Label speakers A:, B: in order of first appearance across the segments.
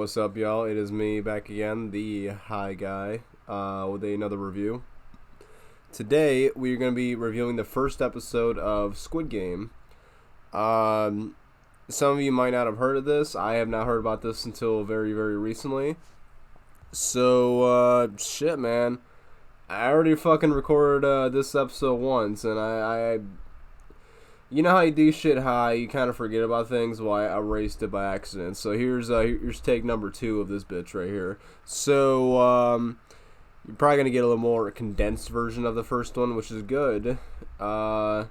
A: What's up, y'all? It is me back again, the High Guy, with another review. Today, we're going to be reviewing the first episode of SquidGame. Some of you might not have heard of this. I have not heard about this until very, very recently. So, shit, man. I already fucking recorded this episode once, and I you know how you do shit high, you kind of forget about things. Well, I erased it by accident. So here's take number 2 of this bitch right here. So you're probably gonna get a little more condensed version of the first one, which is good. But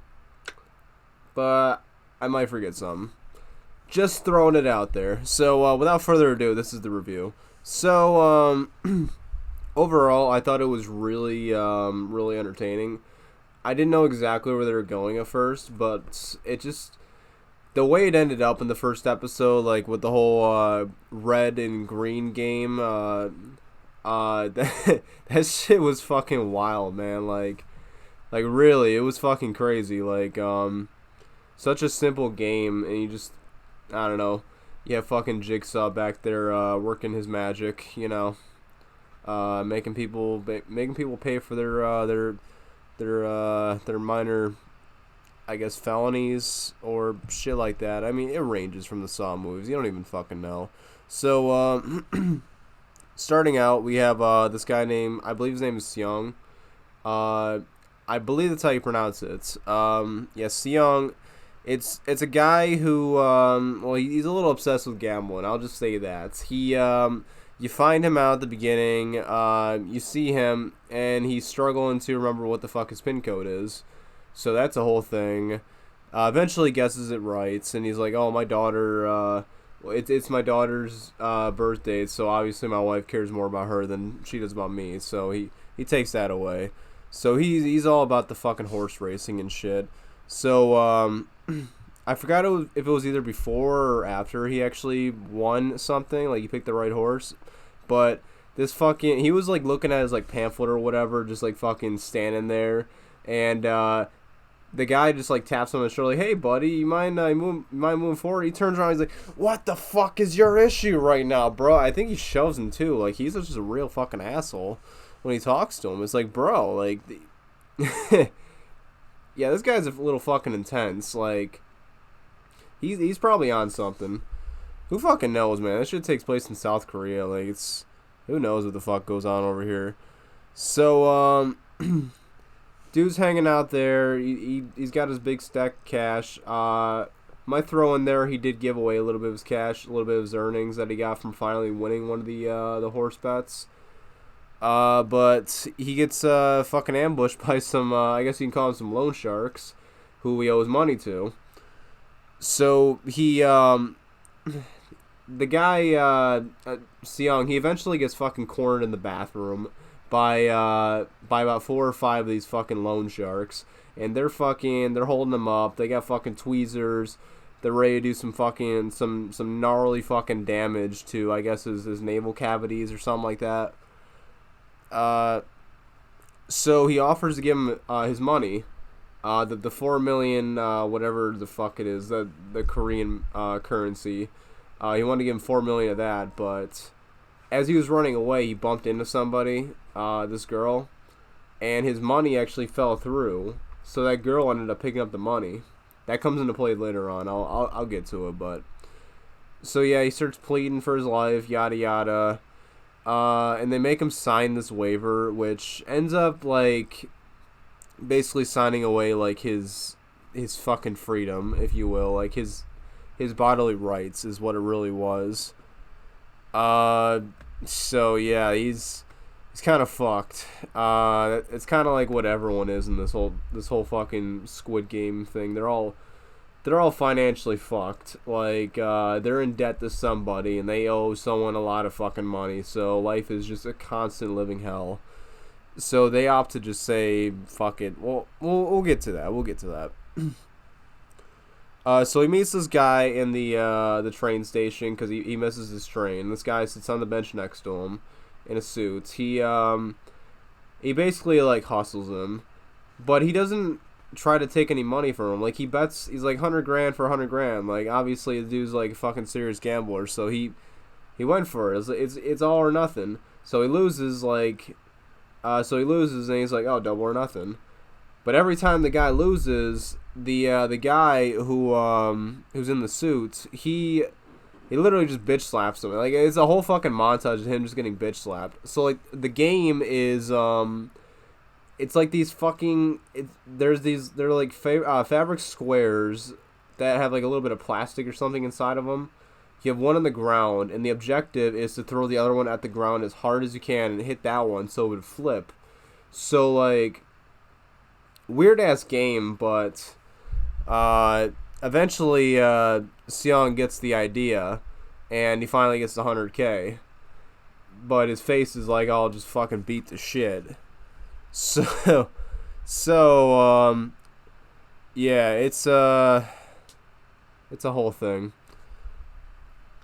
A: I might forget some. Just throwing it out there. So without further ado, this is the review. So overall, I thought it was really really entertaining. I didn't know exactly where they were going at first, but it just, the way it ended up in the first episode, like with the whole red and green game, that shit was fucking wild, man. Like really, it was fucking crazy. Like such a simple game, and you just, I don't know, you have fucking Jigsaw back there working his magic, you know, making people pay for their minor, I guess, felonies or shit like that. I mean, it ranges from the Saw movies. You don't even fucking know. So, starting out, we have this guy named, I believe his name is Seong. I believe that's how you pronounce it. Yeah, Seong. It's a guy who, well, he's a little obsessed with gambling. I'll just say that. You find him out at the beginning, you see him, and he's struggling to remember what the fuck his pin code is. So that's a whole thing. Eventually guesses it right, and he's like, oh, my daughter, it's my daughter's birthday, so obviously my wife cares more about her than she does about me, so he takes that away. So he's all about the fucking horse racing and shit. So, I forgot if it was either before or after he actually won something, like he picked the right horse, but this fucking, he was like looking at his like pamphlet or whatever, just like fucking standing there, and the guy just like taps him on the shoulder, like, hey buddy, you mind moving forward? He turns around, he's like, what the fuck is your issue right now, bro? I think he shoves him too, like he's just a real fucking asshole when he talks to him. It's like, bro, like, yeah, this guy's a little fucking intense, like. He's probably on something. Who fucking knows, man? This shit takes place in South Korea. Like, it's, who knows what the fuck goes on over here. So, dude's hanging out there. He's got his big stack of cash. Might throw in there, he did give away a little bit of his cash, a little bit of his earnings that he got from finally winning one of the horse bets. But he gets fucking ambushed by some, I guess you can call them some loan sharks, who he owes money to. So he, the guy, Seong, he eventually gets fucking cornered in the bathroom by about 4 or 5 of these fucking loan sharks, and they're holding him up. They got fucking tweezers. They're ready to do some gnarly fucking damage to, I guess, his navel cavities or something like that. So he offers to give him his money. The 4 million, whatever the fuck it is, the Korean currency. He wanted to give him 4 million of that, but as he was running away, he bumped into somebody, this girl, and his money actually fell through. So that girl ended up picking up the money. That comes into play later on. I'll get to it, but so yeah, he starts pleading for his life, yada yada, and they make him sign this waiver, which ends up like. Basically signing away like his fucking freedom, if you will, like his bodily rights is what it really was. So yeah, he's kind of fucked. It's kind of like what everyone is in this whole fucking Squid Game thing. They're all financially fucked. Like they're in debt to somebody and they owe someone a lot of fucking money. So life is just a constant living hell. So they opt to just say, fuck it. Well, we'll get to that. We'll get to that. So he meets this guy in the train station because he misses his train. This guy sits on the bench next to him in a suit. He basically, like, hustles him. But he doesn't try to take any money from him. Like, he bets, he's like, 100 grand for 100 grand. Like, obviously, the dude's, like, a fucking serious gambler. So he He went for it. It's all or nothing. So he loses and he's like, oh, double or nothing. But every time the guy loses, the guy who's in the suit, he literally just bitch slaps him. Like, it's a whole fucking montage of him just getting bitch slapped. So like the game is it's like these fucking they're like fabric squares that have like a little bit of plastic or something inside of them. You have one on the ground, and the objective is to throw the other one at the ground as hard as you can and hit that one so it would flip. So like, weird ass game, but eventually Seong gets the idea, and he finally gets the 100K. But his face is like, I'll just fucking beat the shit. So yeah, it's a whole thing.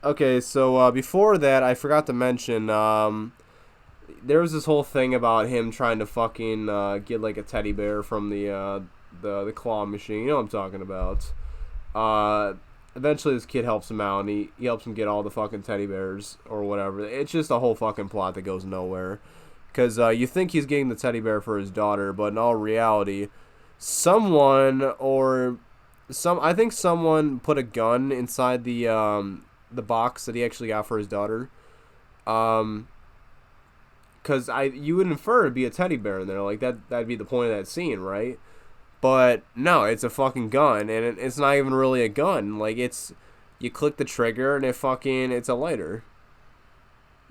A: Okay, so before that, I forgot to mention, there was this whole thing about him trying to fucking get like a teddy bear from the claw machine. You know what I'm talking about. Eventually, this kid helps him out, and he helps him get all the fucking teddy bears or whatever. It's just a whole fucking plot that goes nowhere. Because you think he's getting the teddy bear for his daughter, but in all reality, I think someone put a gun inside the box that he actually got for his daughter. Because you would infer it'd be a teddy bear in there, like that'd be the point of that scene, right? But no, it's a fucking gun, and it's not even really a gun. Like, you click the trigger and it's a lighter.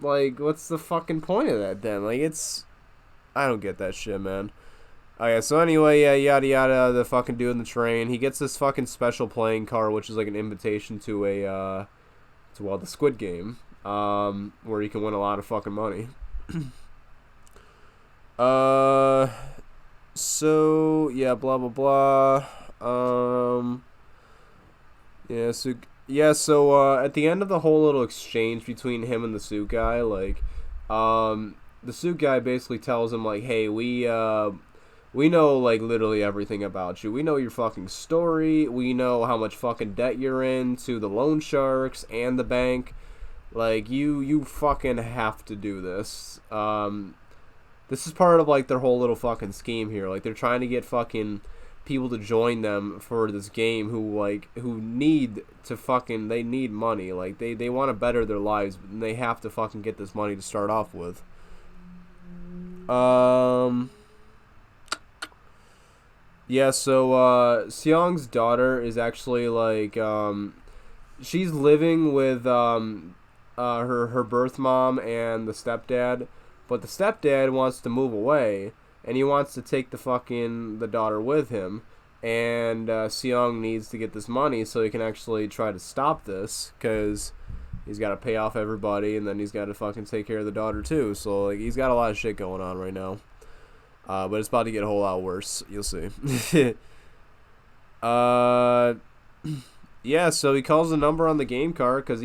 A: Like, what's the fucking point of that then? Like, I don't get that shit, man. Oh yeah, so anyway, yeah, yada yada, the fucking dude in the train, he gets this fucking special playing card, which is like an invitation to the Squid Game, where you can win a lot of fucking money. So yeah, blah blah blah. So at the end of the whole little exchange between him and the suit guy, like, the suit guy basically tells him, like, hey, we know, like, literally everything about you. We know your fucking story. We know how much fucking debt you're in to the loan sharks and the bank. Like, you fucking have to do this. This is part of, like, their whole little fucking scheme here. Like, they're trying to get fucking people to join them for this game who need money. Like, they want to better their lives, and they have to fucking get this money to start off with. Yeah, so Seong's daughter is actually like she's living with her birth mom and the stepdad, but the stepdad wants to move away, and he wants to take the daughter with him, and Seong needs to get this money so he can actually try to stop this, because he's got to pay off everybody, and then he's got to fucking take care of the daughter too, so like he's got a lot of shit going on right now. But it's about to get a whole lot worse. You'll see. Yeah, so he calls the number on the game card because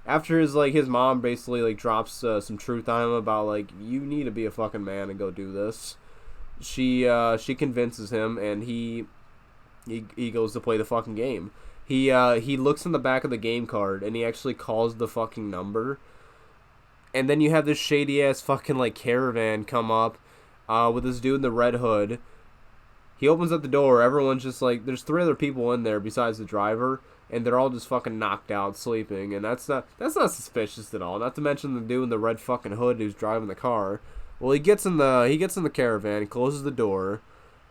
A: after his mom basically like drops some truth on him about like, you need to be a fucking man and go do this. She convinces him, and he goes to play the fucking game. He looks in the back of the game card, and he actually calls the fucking number. And then you have this shady ass fucking like caravan come up. With this dude in the red hood. He opens up the door. Everyone's just like, there's 3 other people in there besides the driver, and they're all just fucking knocked out, sleeping. And that's not suspicious at all. Not to mention the dude in the red fucking hood who's driving the car. Well, he gets in the caravan, closes the door.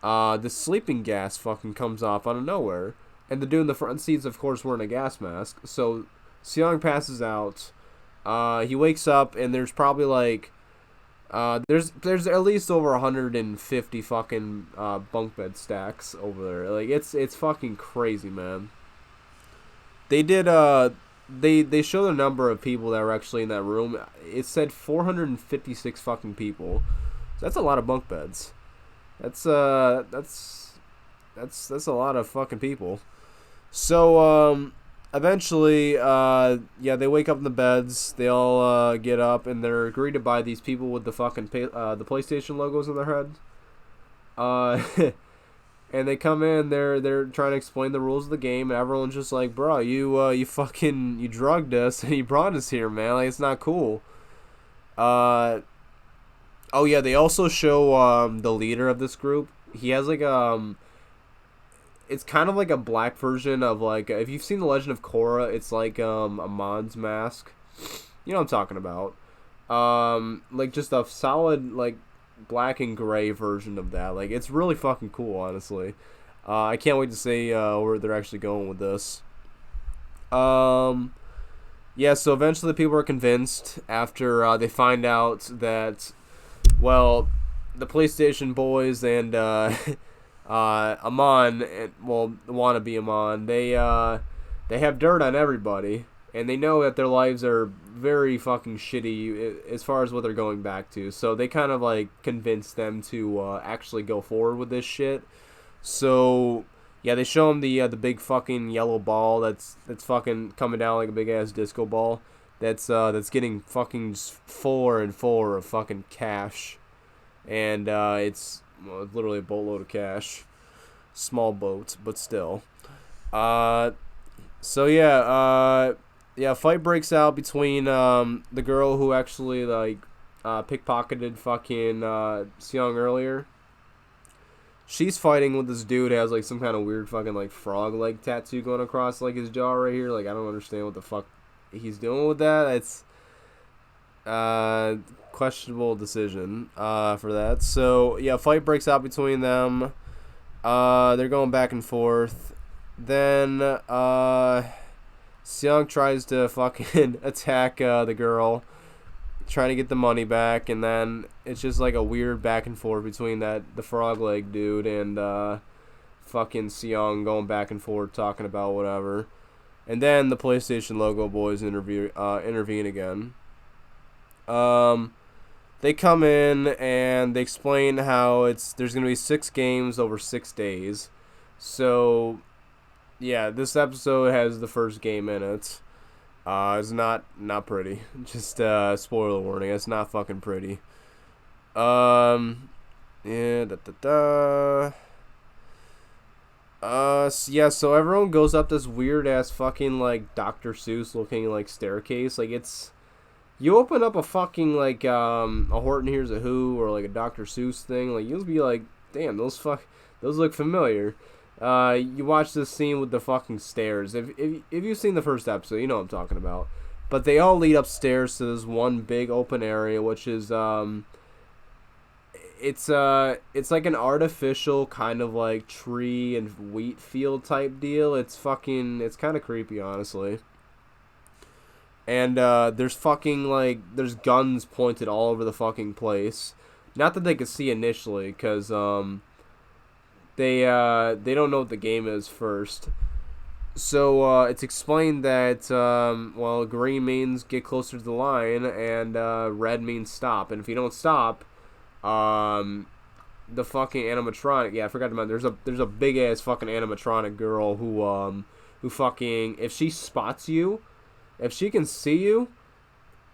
A: The sleeping gas fucking comes off out of nowhere, and the dude in the front seat's of course wearing a gas mask. So Seong passes out. He wakes up, and there's probably like. There's at least over 150 fucking bunk bed stacks over there. Like, it's fucking crazy, man. They did they show the number of people that were actually in that room. It said 456 fucking people. So that's a lot of bunk beds. That's a lot of fucking people. So eventually, they wake up in the beds. They all get up, and they're greeted by these people with the fucking the PlayStation logos on their head. And they come in, they're trying to explain the rules of the game, and everyone's just like, bro, you drugged us and you brought us here, man. Like, it's not cool. Oh yeah, they also show the leader of this group. He has like it's kind of like a black version of like if you've seen The Legend of Korra, it's like a Mon's mask. You know what I'm talking about. Like just a solid like black and gray version of that. Like it's really fucking cool, honestly. I can't wait to see where they're actually going with this. Yeah, so eventually people are convinced after they find out that, well, the PlayStation boys and Amon, well, the wannabe Amon, they have dirt on everybody, and they know that their lives are very fucking shitty as far as what they're going back to. So they kind of like convince them to actually go forward with this shit. So yeah, they show him the big fucking yellow ball that's fucking coming down like a big ass disco ball. That's getting fucking fuller and fuller of fucking cash, and it's literally a boatload of cash. Small boat, but still. So yeah, fight breaks out between the girl who actually like pickpocketed fucking Seong earlier. She's fighting with this dude who has like some kind of weird fucking like frog leg tattoo going across like his jaw right here. Like I don't understand what the fuck he's doing with that. It's questionable decision for that. So yeah, fight breaks out between them. They're going back and forth. Then Seong tries to fucking attack the girl, trying to get the money back, and then it's just like a weird back and forth between the frog leg dude and fucking Seong going back and forth talking about whatever. And then the PlayStation logo boys intervene again. They come in and they explain how there's gonna be 6 games over 6 days. So yeah, this episode has the first game in it. It's not pretty. Just spoiler warning. It's not fucking pretty. Yeah. Yeah. So everyone goes up this weird ass fucking like Dr. Seuss looking like staircase. Like it's, you open up a fucking like a Horton Hears a Who or like a Dr. Seuss thing. Like you'll be like, damn, those look familiar. You watch this scene with the fucking stairs. If you've seen the first episode, you know what I'm talking about. But they all lead upstairs to this one big open area, which is it's like an artificial kind of like tree and wheat field type deal. It's kind of creepy, honestly. And there's guns pointed all over the fucking place. Not that they could see initially, because they don't know what the game is first. So it's explained that green means get closer to the line, and red means stop. And if you don't stop, the fucking animatronic. Yeah, I forgot to mention. There's a big ass fucking animatronic girl who fucking, if she spots you, if she can see you,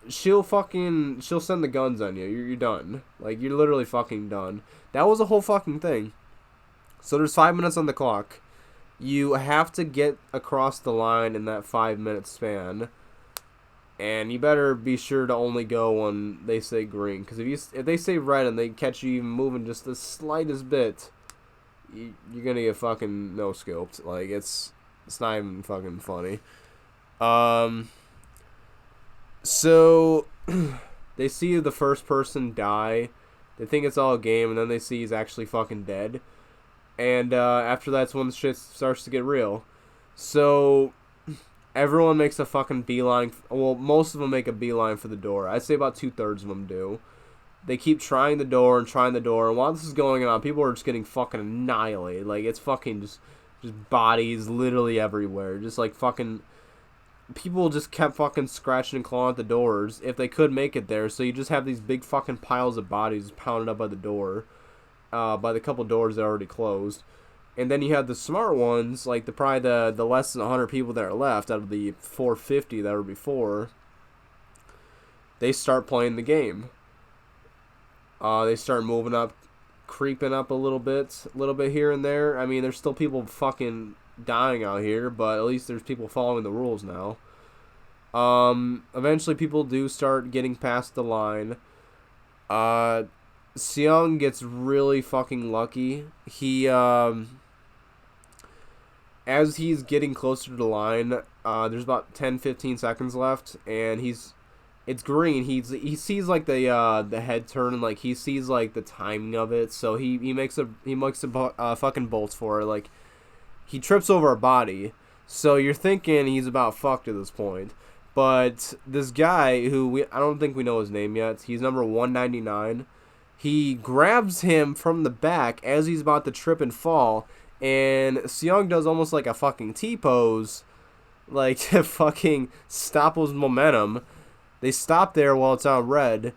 A: she'll send the guns on you. You're done. Like you're literally fucking done. That was a whole fucking thing. So there's 5 minutes on the clock. You have to get across the line in that 5-minute span, and you better be sure to only go when they say green. Because if they say red and they catch you even moving just the slightest bit, you're gonna get fucking no scoped. Like it's not even fucking funny. So they see the first person die. They think it's all a game, and then they see he's actually fucking dead. And after that's when the shit starts to get real. So everyone makes a fucking beeline. Well, most of them make a beeline for the door. I'd say about 2/3 of them do. They keep trying the door. And while this is going on, people are just getting fucking annihilated. Like, it's fucking just bodies literally everywhere. Just like fucking, people just kept fucking scratching and clawing at the doors if they could make it there. So you just have these big fucking piles of bodies pounded up by the door. By the couple doors that are already closed. And then you have the smart ones, like the less than 100 people that are left out of the 450 that were before. They start playing the game. They start moving up creeping up a little bit here and there. I mean, there's still people fucking dying out here, but at least there's people following the rules now. Eventually people do start getting past the line. Seong gets really fucking lucky. He, as he's getting closer to the line, there's about 10-15 seconds left, and it's green. He sees like the head turn, and like he sees like the timing of it, so he makes a fucking bolts for it. Like, he trips over a body, so you're thinking he's about fucked at this point. But this guy, who I don't think we know his name yet, he's number 199. He grabs him from the back as he's about to trip and fall, and Seong does almost like a fucking T-pose, like to fucking stop his momentum. They stop there while it's on red,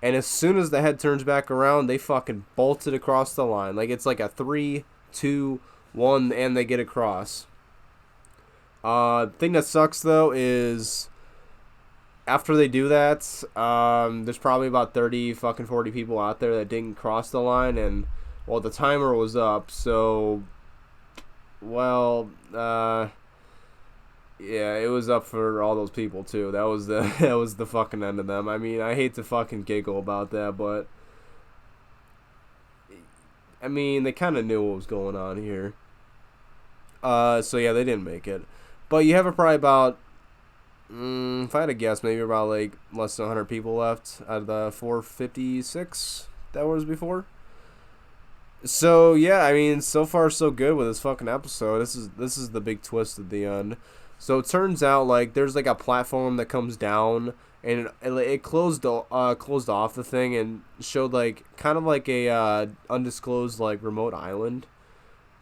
A: and as soon as the head turns back around, they fucking bolt it across the line. Like, it's like a 3, 2, 1, and they get across. Thing that sucks, though, is after they do that, there's probably about 40 people out there that didn't cross the line, and, well, the timer was up, so, well, yeah, it was up for all those people, too. That was the fucking end of them. I mean, I hate to fucking giggle about that, but, I mean, they kind of knew what was going on here. So, yeah, they didn't make it. But you have probably about, if I had to guess, maybe about, like, less than 100 people left out of the 456 that was before. So, yeah, I mean, so far so good with this fucking episode. This is the big twist at the end. So, it turns out, like, there's, like, a platform that comes down, and it closed off the thing and showed, like, kind of like a undisclosed, like, remote island.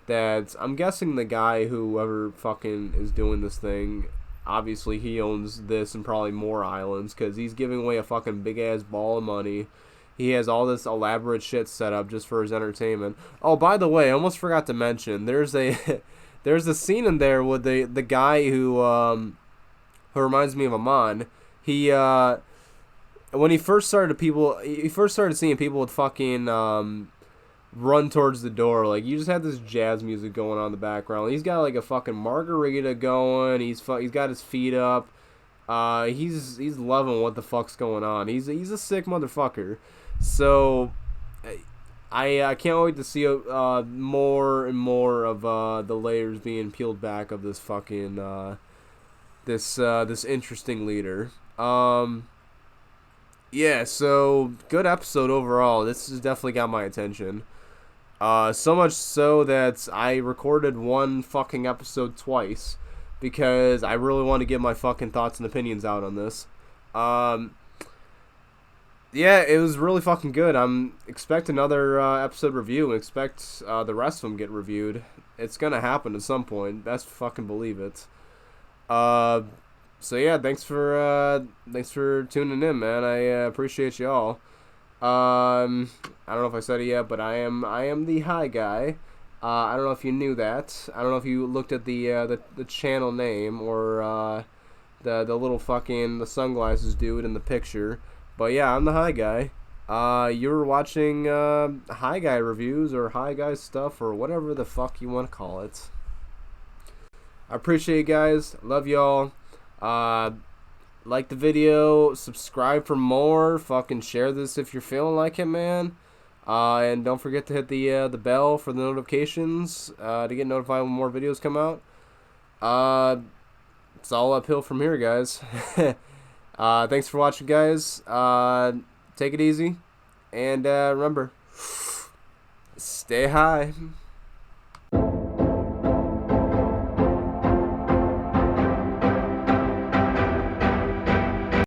A: That I'm guessing the guy, whoever fucking is doing this thing, obviously he owns this and probably more islands, because he's giving away a fucking big ass ball of money. He has all this elaborate shit set up just for his entertainment. Oh, by the way, I almost forgot to mention, there's a scene in there with the guy who reminds me of Amon. He when he first started seeing people with fucking run towards the door, like, you just had this jazz music going on in the background. He's got like a fucking margarita going. He's got his feet up. He's loving what the fuck's going on. He's a sick motherfucker. So I can't wait to see more and more of the layers being peeled back of this fucking this interesting leader. Yeah, so good episode overall. This has definitely got my attention. So much so that I recorded one fucking episode twice, because I really want to get my fucking thoughts and opinions out on this. Yeah, it was really fucking good. Expect another episode review, and expect the rest of them get reviewed. It's gonna happen at some point. Best fucking believe it. So yeah, thanks for tuning in, man. I appreciate y'all. I don't know if I said it yet, but I am the Hi Guy. I don't know if you knew that. I don't know if you looked at the channel name, or the little fucking the sunglasses dude in the picture. But yeah, I'm the Hi Guy. You're watching Hi Guy Reviews, or Hi Guy stuff, or whatever the fuck you want to call it. I appreciate you guys. Love y'all. Like the video, subscribe for more, fucking share this if you're feeling like it, man. And don't forget to hit the bell for the notifications to get notified when more videos come out. It's all uphill from here, guys. Thanks for watching, guys. Take it easy, and remember, stay high.